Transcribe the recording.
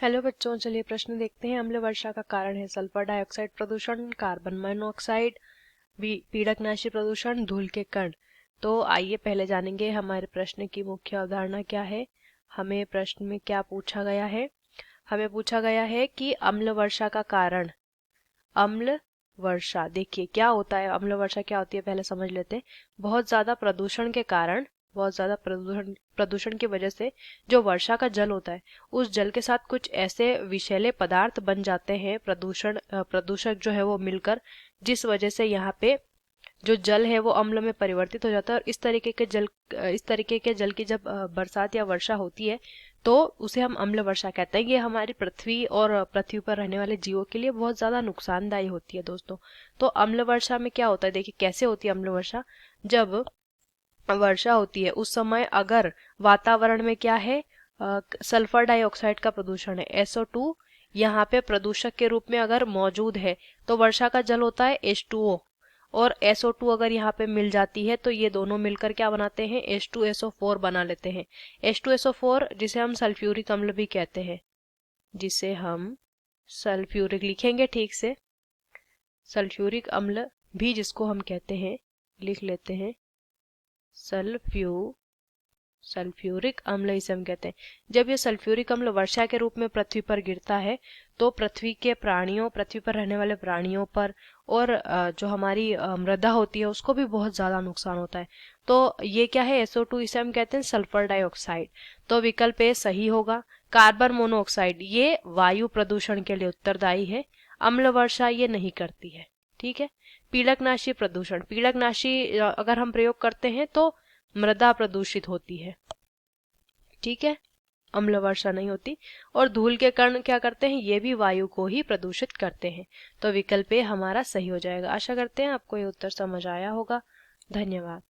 Hello बच्चों, चलिए प्रश्न देखते हैं। अम्ल वर्षा का कारण है सल्फर डाइऑक्साइड प्रदूषण, कार्बन मोनोऑक्साइड, पीड़कनाशी प्रदूषण, धूल के कण। तो आइए पहले जानेंगे हमारे प्रश्न की मुख्य अवधारणा क्या है। हमें प्रश्न में क्या पूछा गया है। हमें पूछा गया है कि अम्ल वर्षा का कारण। अम्ल वर्षा, देखिए क्या होता है, अम्ल वर्षा क्या होती है पहले समझ लेते हैं। बहुत ज्यादा प्रदूषण के कारण, बहुत ज्यादा प्रदूषण की वजह से जो वर्षा का जल होता है, उस जल के साथ कुछ ऐसे विषैले पदार्थ बन जाते हैं, प्रदूषक जो है वो मिलकर, जिस वजह से यहाँ पे जो जल है वो अम्ल में परिवर्तित हो जाता है। और इस तरीके के जल की जब बरसात या वर्षा होती है तो उसे हम अम्ल वर्षा कहते हैं। ये हमारी पृथ्वी और पृथ्वी पर रहने वाले जीवों के लिए बहुत ज्यादा नुकसानदायी होती है दोस्तों। तो अम्ल वर्षा में क्या होता है, देखिए कैसे होती है अम्ल वर्षा। जब वर्षा होती है उस समय अगर वातावरण में क्या है, सल्फर डाइऑक्साइड का प्रदूषण है, SO2 यहाँ पे प्रदूषक के रूप में अगर मौजूद है, तो वर्षा का जल होता है H2O। और SO2 अगर यहाँ पे मिल जाती है तो ये दोनों मिलकर क्या बनाते हैं, H2SO4 बना लेते हैं। H2SO4 जिसे हम सल्फ्यूरिक अम्ल भी कहते हैं, जिसे हम सल्फ्यूरिक लिखेंगे ठीक से, सल्फ्यूरिक अम्ल भी जिसको हम कहते हैं, लिख लेते हैं सल्फ्यूरिक अम्ल इसे हम कहते हैं। जब ये सल्फ्यूरिक अम्ल वर्षा के रूप में पृथ्वी पर गिरता है तो पृथ्वी के प्राणियों, पृथ्वी पर रहने वाले प्राणियों पर और जो हमारी मृदा होती है उसको भी बहुत ज्यादा नुकसान होता है। तो ये क्या है, SO2, इसे हम कहते हैं सल्फर डाइऑक्साइड। तो विकल्प ए सही होगा। कार्बन मोनोऑक्साइड ये वायु प्रदूषण के लिए उत्तरदायी है। अम्ल वर्षा ये नहीं करती है। ठीक है। पीड़कनाशी प्रदूषण, पीड़कनाशी अगर हम प्रयोग करते हैं तो मृदा प्रदूषित होती है। ठीक है, अम्ल वर्षा नहीं होती। और धूल के कण क्या करते हैं, ये भी वायु को ही प्रदूषित करते हैं। तो विकल्प ए हमारा सही हो जाएगा। आशा करते हैं आपको ये उत्तर समझ आया होगा। धन्यवाद।